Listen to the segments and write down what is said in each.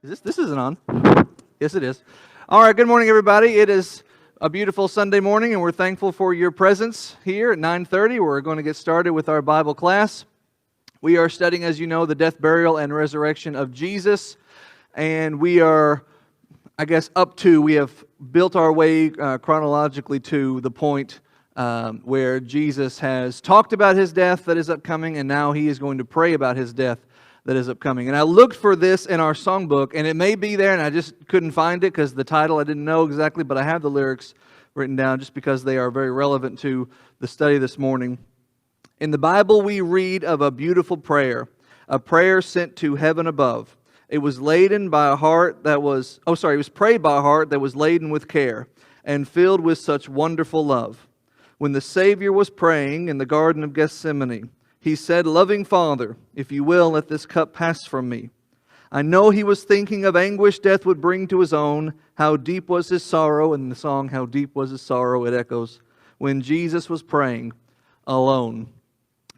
This isn't on? Yes, it is. All right, good morning, everybody. It is a beautiful Sunday morning, and we're thankful for your presence here at 9:30. We're going to get started with our Bible class. We are studying, as you know, the death, burial, and resurrection of Jesus, and we are, we have built our way chronologically to the point where Jesus has talked about His death that is upcoming, and now He is going to pray about His death that is upcoming. And I looked for this in our songbook, and it may be there, and I just couldn't find it because the title I didn't know exactly, but I have the lyrics written down just because they are very relevant to the study this morning. In the Bible, we read of a beautiful prayer, a prayer sent to heaven above. It was laden by a heart that was, it was prayed by a heart that was laden with care and filled with such wonderful love. When the Savior was praying in the Garden of Gethsemane, He said, "Loving Father, if you will, let this cup pass from me." I know He was thinking of anguish death would bring to His own. How deep was His sorrow. In the song, "How Deep Was His Sorrow," it echoes, when Jesus was praying alone.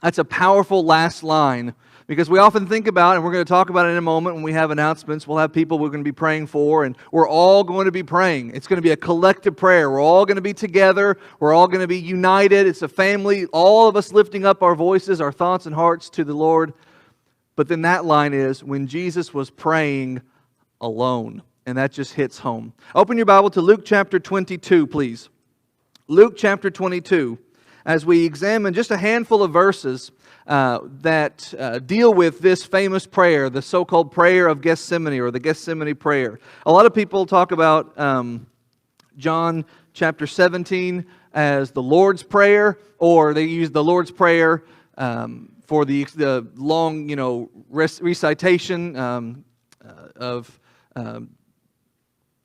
That's a powerful last line, because we often think about, and we're going to talk about it in a moment when we have announcements, we'll have people we're going to be praying for, and we're all going to be praying. It's going to be a collective prayer. We're all going to be together. We're all going to be united. It's a family, all of us lifting up our voices, our thoughts and hearts to the Lord. But then that line is, when Jesus was praying alone. And that just hits home. Open your Bible to Luke chapter 22, please. Luke chapter 22. As we examine just a handful of verses that deal with this famous prayer, the so-called prayer of Gethsemane, or the Gethsemane prayer. A lot of people talk about John chapter 17 as the Lord's Prayer, or they use the Lord's Prayer for the long, recitation of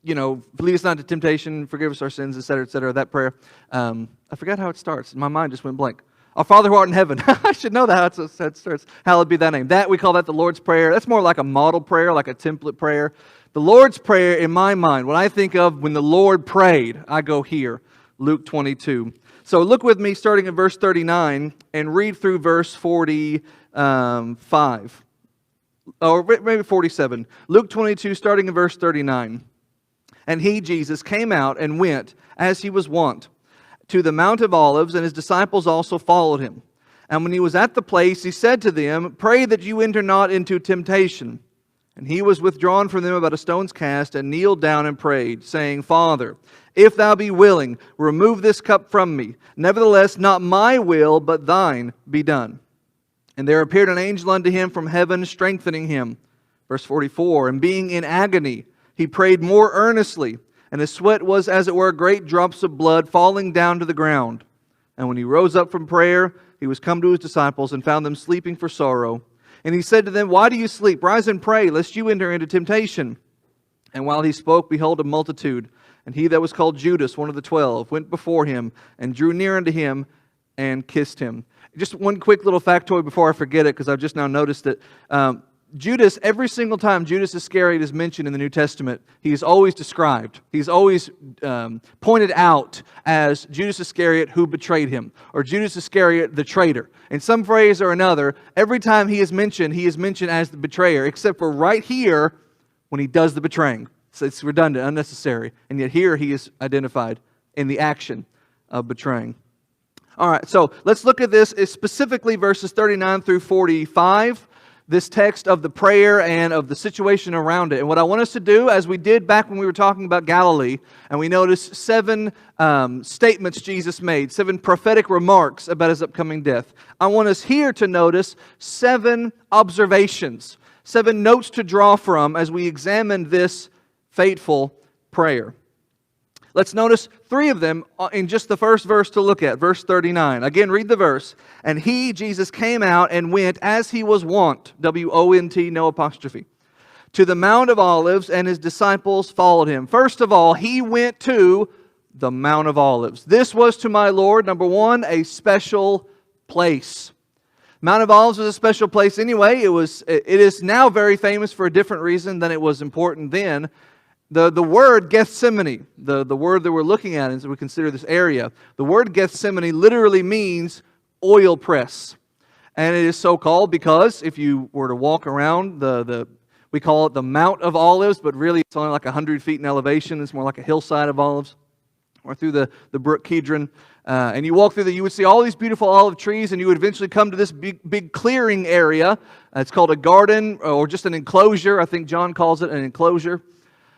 lead us not into temptation, forgive us our sins, etc., that prayer. I forgot how it starts. My mind just went blank. Our Father who art in heaven. I should know that how it starts. Hallowed be thy name. We call that the Lord's Prayer. That's more like a model prayer, like a template prayer. The Lord's Prayer, in my mind, when I think of when the Lord prayed, I go here, Luke 22. So look with me starting at verse 39 and read through verse 45. Or maybe 47. Luke 22, starting in verse 39. And He, Jesus, came out and went, as He was wont, to the Mount of Olives, and His disciples also followed Him. And when He was at the place, He said to them, "Pray that you enter not into temptation." And He was withdrawn from them about a stone's cast, and kneeled down and prayed, saying, "Father, if Thou be willing, remove this cup from me. Nevertheless, not my will, but Thine be done." And there appeared an angel unto him from heaven, strengthening him. Verse 44, and being in agony, he prayed more earnestly, and his sweat was, as it were, great drops of blood falling down to the ground. And when he rose up from prayer, he was come to his disciples, and found them sleeping for sorrow. And he said to them, "Why do you sleep? Rise and pray, lest you enter into temptation." And while he spoke, behold, a multitude, and he that was called Judas, one of the 12, went before him, and drew near unto him, and kissed him. Just one quick little factoid before I forget it, because I've just now noticed it. Judas, every single time Judas Iscariot is mentioned in the New Testament, he is always described. He's always pointed out as Judas Iscariot who betrayed Him, or Judas Iscariot the traitor. In some phrase or another, every time he is mentioned as the betrayer, except for right here when he does the betraying. So it's redundant, unnecessary, and yet here he is identified in the action of betraying. All right, so let's look at this, specifically verses 39 through 45. This text of the prayer and of the situation around it. And what I want us to do, as we did back when we were talking about Galilee, and we noticed 7 statements Jesus made, 7 prophetic remarks about His upcoming death. I want us here to notice 7 observations, 7 notes to draw from as we examine this fateful prayer. Let's notice 3 of them in just the first verse to look at, verse 39. Again, read the verse. And He, Jesus, came out and went as He was wont, W-O-N-T, no apostrophe, to the Mount of Olives, and His disciples followed Him. First of all, He went to the Mount of Olives. This was to my Lord, number 1, a special place. Mount of Olives was a special place anyway. It is now very famous for a different reason than it was important then. The word Gethsemane, the word that we're looking at as we consider this area, the word Gethsemane literally means oil press. And it is so called because if you were to walk around We call it the Mount of Olives, but really it's only like 100 feet in elevation. It's more like a hillside of olives. Or through the brook Kidron. And you walk through you would see all these beautiful olive trees, and you would eventually come to this big clearing area. It's called a garden, or just an enclosure. I think John calls it an enclosure.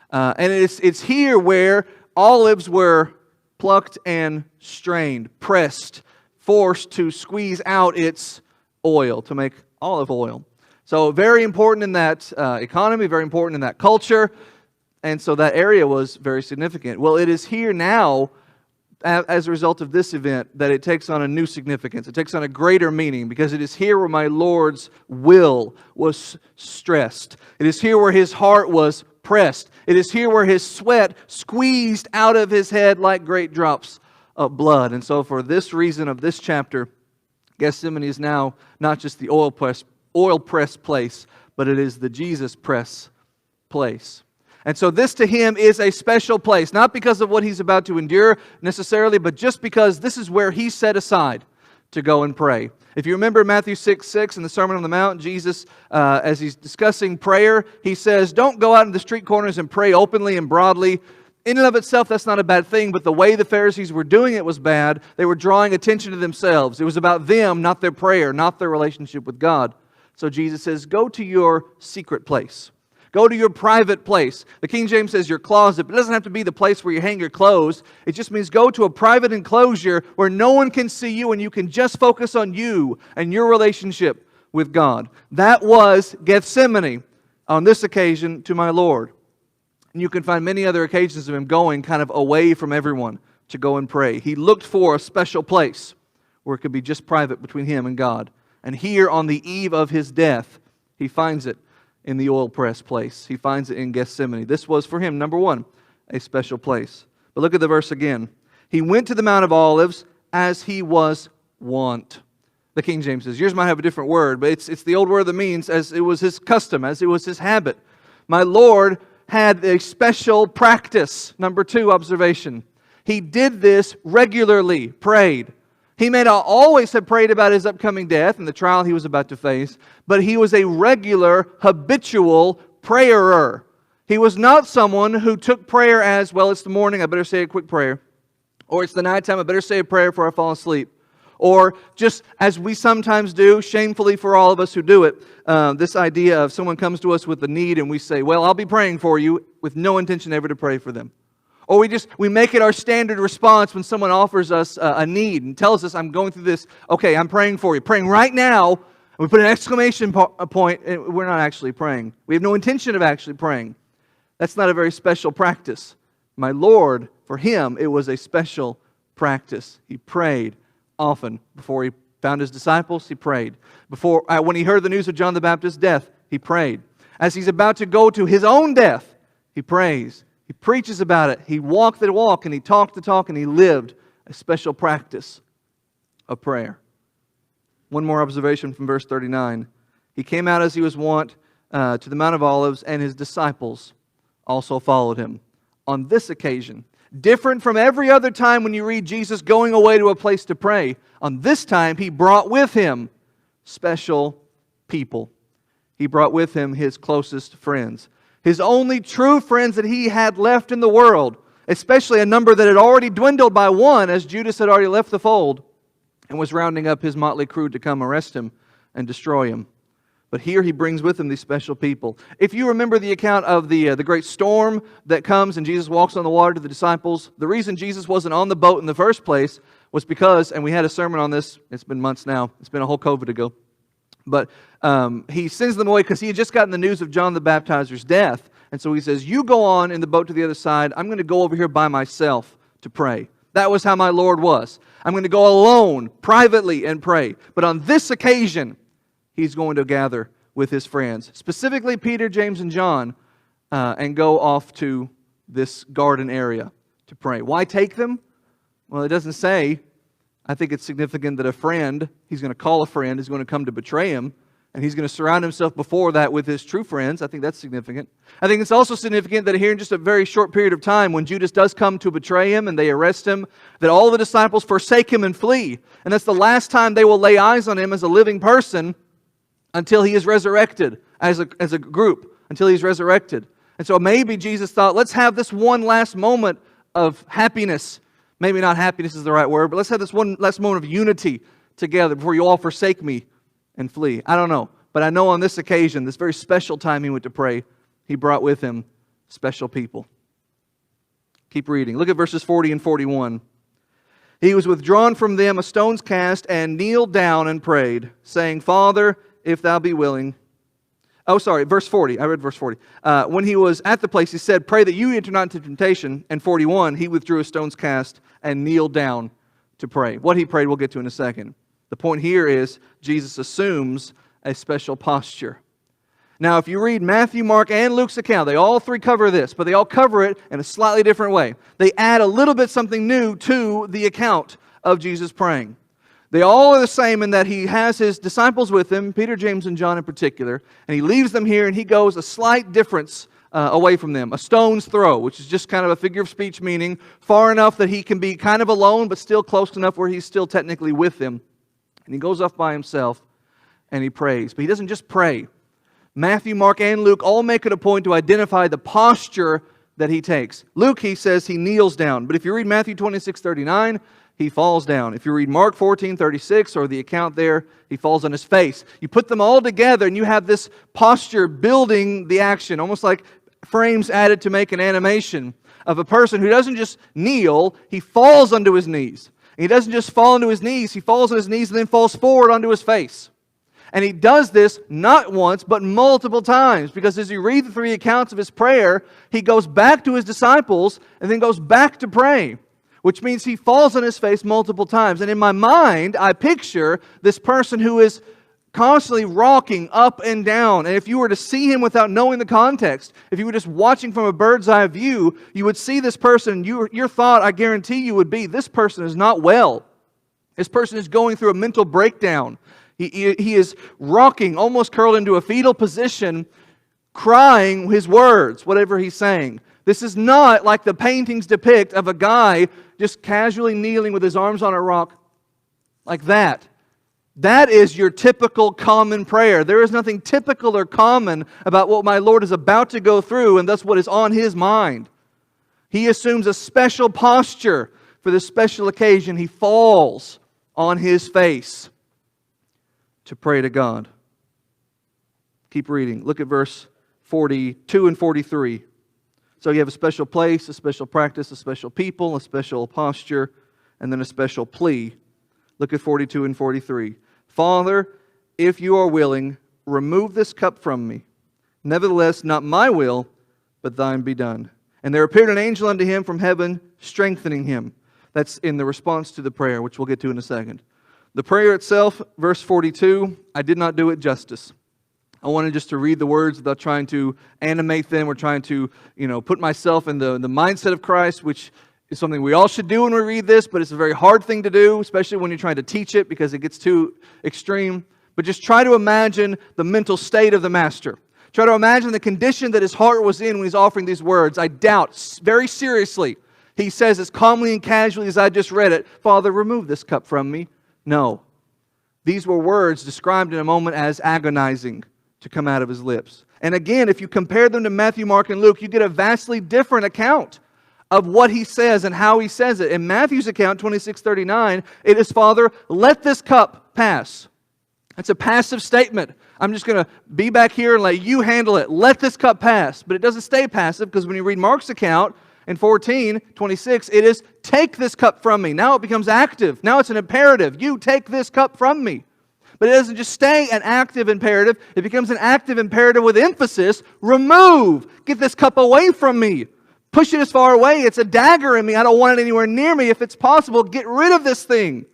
And it's here where olives were plucked and strained, pressed, forced to squeeze out its oil to make olive oil. So very important in that economy, very important in that culture. And so that area was very significant. Well, it is here now, as a result of this event, that it takes on a new significance. It takes on a greater meaning, because it is here where my Lord's will was stressed. It is here where His heart was pressed. It is here where His sweat squeezed out of His head like great drops of blood. And so for this reason of this chapter, Gethsemane is now not just the oil press place, but it is the Jesus press place. And so this to Him is a special place, not because of what He's about to endure necessarily, but just because this is where He set aside to go and pray. If you remember Matthew 6:6 in the Sermon on the Mount, Jesus, as He's discussing prayer, He says, don't go out in the street corners and pray openly and broadly. In and of itself, that's not a bad thing, but the way the Pharisees were doing it was bad. They were drawing attention to themselves. It was about them, not their prayer, not their relationship with God. So Jesus says, go to your secret place. Go to your private place. The King James says your closet, but it doesn't have to be the place where you hang your clothes. It just means go to a private enclosure where no one can see you and you can just focus on you and your relationship with God. That was Gethsemane on this occasion to my Lord. And you can find many other occasions of Him going kind of away from everyone to go and pray. He looked for a special place where it could be just private between Him and God. And here on the eve of His death, He finds it in the oil press place. He finds it in Gethsemane. This was for Him, number one, a special place. But look at the verse again. He went to the Mount of Olives as He was wont. The King James says, yours might have a different word, but it's the old word that means as it was His custom, as it was His habit. My Lord had a special practice. Number two observation. He did this regularly, prayed. He may not always have prayed about His upcoming death and the trial He was about to face, but He was a regular, habitual prayerer. He was not someone who took prayer as, well, it's the morning, I better say a quick prayer. Or it's the nighttime, I better say a prayer before I fall asleep. Or just as we sometimes do, shamefully for all of us who do it, this idea of someone comes to us with a need and we say, well, I'll be praying for you, with no intention ever to pray for them. Or we make it our standard response when someone offers us a need and tells us, I'm going through this, okay, I'm praying for you. Praying right now, and we put an exclamation point, and we're not actually praying. We have no intention of actually praying. That's not a very special practice. My Lord, for Him, it was a special practice. He prayed often. Before He found His disciples, He prayed. When He heard the news of John the Baptist's death, He prayed. As He's about to go to His own death, He prays. He preaches about it. He walked the walk, and He talked the talk, and He lived a special practice of prayer. One more observation from verse 39. He came out as He was wont to the Mount of Olives, and His disciples also followed Him. On this occasion, different from every other time when you read Jesus going away to a place to pray, on this time He brought with Him special people. He brought with Him His closest friends. His only true friends that He had left in the world, especially a number that had already dwindled by one, as Judas had already left the fold and was rounding up his motley crew to come arrest Him and destroy Him. But here He brings with Him these special people. If you remember the account of the great storm that comes and Jesus walks on the water to the disciples, the reason Jesus wasn't on the boat in the first place was because, and we had a sermon on this, it's been months now, it's been a whole COVID ago, but He sends them away because He had just gotten the news of John the Baptizer's death. And so He says, you go on in the boat to the other side. I'm going to go over here by myself to pray. That was how my Lord was. I'm going to go alone, privately, and pray. But on this occasion, He's going to gather with His friends, specifically Peter, James, and John, and go off to this garden area to pray. Why take them? Well, it doesn't say. I think it's significant that a friend, He's going to call a friend, is going to come to betray Him, and He's going to surround Himself before that with His true friends. I think that's significant. I think it's also significant that here in just a very short period of time, when Judas does come to betray Him and they arrest Him, that all the disciples forsake Him and flee. And that's the last time they will lay eyes on Him as a living person until He is resurrected as a group, until He's resurrected. And so maybe Jesus thought, let's have this one last moment of happiness. Maybe not happiness is the right word, but let's have this one last moment of unity together before you all forsake me and flee. I don't know. But I know on this occasion, this very special time He went to pray, He brought with Him special people. Keep reading. Look at verses 40 and 41. He was withdrawn from them a stone's cast and kneeled down and prayed, saying, Father, if thou be willing. Oh, sorry, verse 40. I read verse 40. When He was at the place, He said, pray that you enter not into temptation. And 41, He withdrew a stone's cast and kneeled down to pray. What He prayed, we'll get to in a second. The point here is Jesus assumes a special posture. Now, if you read Matthew, Mark, and Luke's account, they all three cover this, but they all cover it in a slightly different way. They add a little bit something new to the account of Jesus praying. They all are the same in that He has His disciples with Him, Peter, James, and John in particular, and He leaves them here and He goes a slight difference away from them, a stone's throw, which is just kind of a figure of speech meaning far enough that He can be kind of alone, but still close enough where He's still technically with them. And He goes off by Himself and He prays. But He doesn't just pray. Matthew, Mark, and Luke all make it a point to identify the posture that He takes. Luke, he says He kneels down. But if you read Matthew 26:39, He falls down. If you read Mark 14:36, or the account there, He falls on His face. You put them all together and you have this posture building the action, almost like frames added to make an animation of a person who doesn't just kneel, he falls onto his knees. And He doesn't just fall onto his knees, He falls on His knees and then falls forward onto His face. And He does this not once, but multiple times. Because as you read the three accounts of His prayer, He goes back to His disciples and then goes back to pray. Which means He falls on His face multiple times. And in my mind, I picture this person who is constantly rocking up and down. And if you were to see him without knowing the context, if you were just watching from a bird's eye view, you would see this person, and your thought, I guarantee you, would be, this person is not well. This person is going through a mental breakdown. He is rocking, almost curled into a fetal position, crying His words, whatever he's saying. This is not like the paintings depict of a guy just casually kneeling with his arms on a rock like that. That is your typical common prayer. There is nothing typical or common about what my Lord is about to go through, and that's what is on His mind. He assumes a special posture for this special occasion. He falls on His face to pray to God. Keep reading. Look at verse 42 and 43. So you have a special place, a special practice, a special people, a special posture, and then a special plea. Look at 42 and 43. Father, if you are willing, remove this cup from me. Nevertheless, not my will, but thine be done. And there appeared an angel unto him from heaven, strengthening him. That's in the response to the prayer, which we'll get to in a second. The prayer itself, verse 42, I did not do it justice. I wanted just to read the words without trying to animate them or trying to, put myself in the mindset of Christ, which is something we all should do when we read this, but it's a very hard thing to do, especially when you're trying to teach it because it gets too extreme. But just try to imagine the mental state of the master. Try to imagine the condition that his heart was in when he's offering these words. I doubt, very seriously, he says as calmly and casually as I just read it, Father, remove this cup from me. No. These were words described in a moment as agonizing to come out of his lips. And again, if you compare them to Matthew, Mark, and Luke, you get a vastly different account of what he says and how he says it. In Matthew's account, 26:39, it is, Father, let this cup pass. It's a passive statement. I'm just going to be back here and let you handle it. Let this cup pass. But it doesn't stay passive, because when you read Mark's account in 14:26, it is, take this cup from me. Now it becomes active. Now it's an imperative. You take this cup from me. But it doesn't just stay an active imperative. It becomes an active imperative with emphasis. Remove. Get this cup away from me. Push it as far away. It's a dagger in me. I don't want it anywhere near me. If it's possible, get rid of this thing.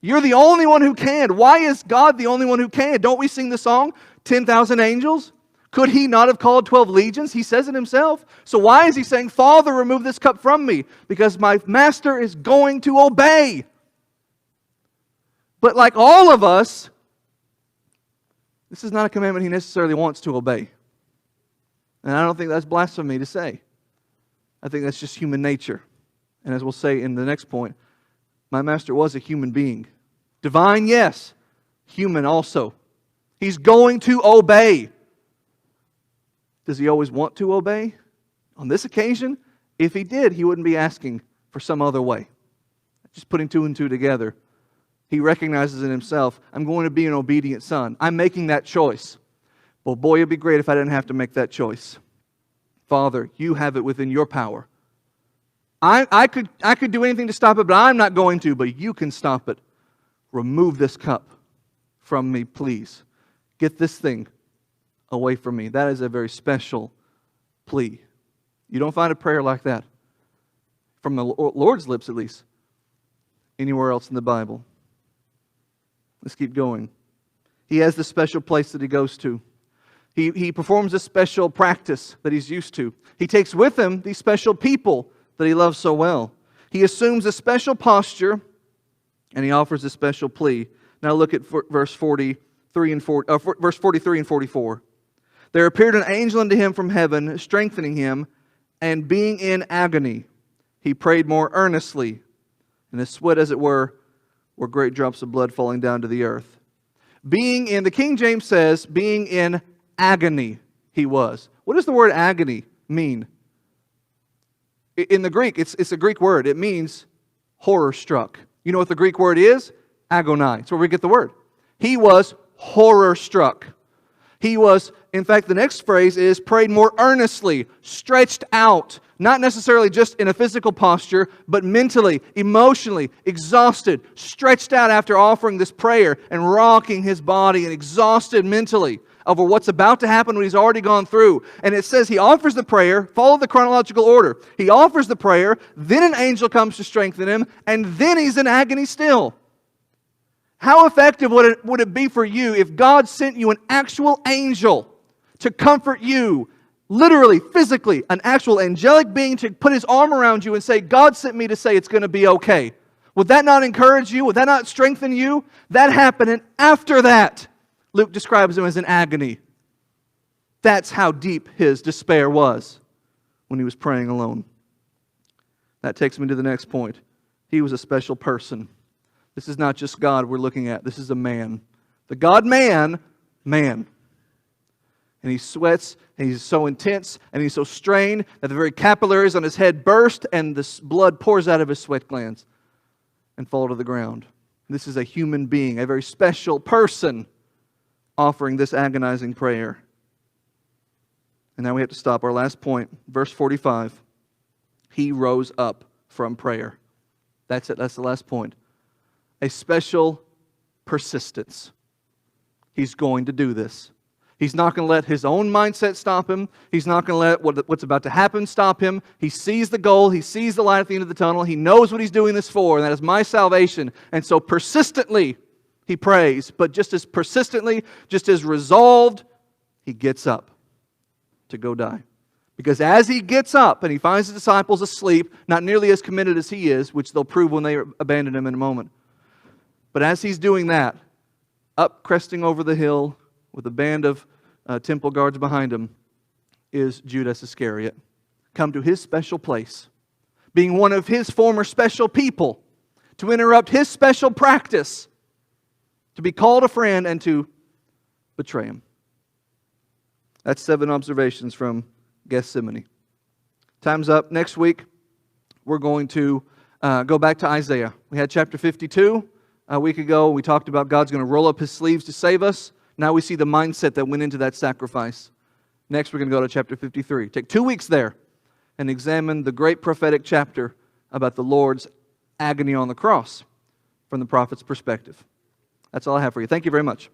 You're the only one who can. Why is God the only one who can? Don't we sing the song, 10,000 angels? Could He not have called 12 legions? He says it Himself. So why is He saying, Father, remove this cup from me? Because my master is going to obey. But like all of us, this is not a commandment He necessarily wants to obey. And I don't think that's blasphemy to say. I think that's just human nature. And as we'll say in the next point, my master was a human being. Divine, yes. Human also. He's going to obey. Does he always want to obey? On this occasion, if he did, he wouldn't be asking for some other way. Just putting two and two together. He recognizes in himself, I'm going to be an obedient son. I'm making that choice. Well, boy, it'd be great if I didn't have to make that choice. Father, you have it within your power. I could do anything to stop it, but I'm not going to, but you can stop it. Remove this cup from me, please. Get this thing away from me. That is a very special plea. You don't find a prayer like that, from the Lord's lips at least, anywhere else in the Bible. Let's keep going. He has this special place that he goes to. He performs a special practice that he's used to. He takes with him these special people that he loves so well. He assumes a special posture, and he offers a special plea. Now look at verse 43 and 44. There appeared an angel unto him from heaven, strengthening him, and being in agony, he prayed more earnestly. And his sweat, as it were great drops of blood falling down to the earth. The King James says, being in agony he was. What does the word agony mean? In the Greek, it's a Greek word. It means horror-struck. You know what the Greek word is? Agoni. That's where we get the word. He was horror-struck. He was, in fact, the next phrase is prayed more earnestly, stretched out. Not necessarily just in a physical posture, but mentally, emotionally, exhausted, stretched out after offering this prayer and rocking his body and exhausted mentally over what's about to happen when he's already gone through. And it says he offers the prayer, follow the chronological order. He offers the prayer, then an angel comes to strengthen him, and then he's in agony still. How effective would it be for you if God sent you an actual angel to comfort you, literally, physically, an actual angelic being to put his arm around you and say, God sent me to say it's going to be okay? Would that not encourage you? Would that not strengthen you? That happened, and after that, Luke describes him as in agony. That's how deep his despair was when he was praying alone. That takes me to the next point. He was a special person. This is not just God we're looking at. This is a man. The God-man, man. And he sweats, and he's so intense, and he's so strained that the very capillaries on his head burst, and the blood pours out of his sweat glands and fall to the ground. This is a human being, a very special person, offering this agonizing prayer. And now we have to stop. Our last point, verse 45. He rose up from prayer. That's it. That's the last point. A special persistence. He's going to do this. He's not going to let his own mindset stop him. He's not going to let what's about to happen stop him. He sees the goal. He sees the light at the end of the tunnel. He knows what he's doing this for, and that is my salvation. And so persistently, he prays. But just as persistently, just as resolved, he gets up to go die. Because as he gets up and he finds the disciples asleep, not nearly as committed as he is, which they'll prove when they abandon him in a moment. But as he's doing that, up cresting over the hill with a band of temple guards behind him is Judas Iscariot. Come to his special place, being one of his former special people, to interrupt his special practice, to be called a friend and to betray him. That's 7 observations from Gethsemane. Time's up. Next week, we're going to go back to Isaiah. We had chapter 52 a week ago. We talked about God's going to roll up his sleeves to save us. Now we see the mindset that went into that sacrifice. Next, we're going to go to chapter 53. Take 2 weeks there and examine the great prophetic chapter about the Lord's agony on the cross from the prophet's perspective. That's all I have for you. Thank you very much.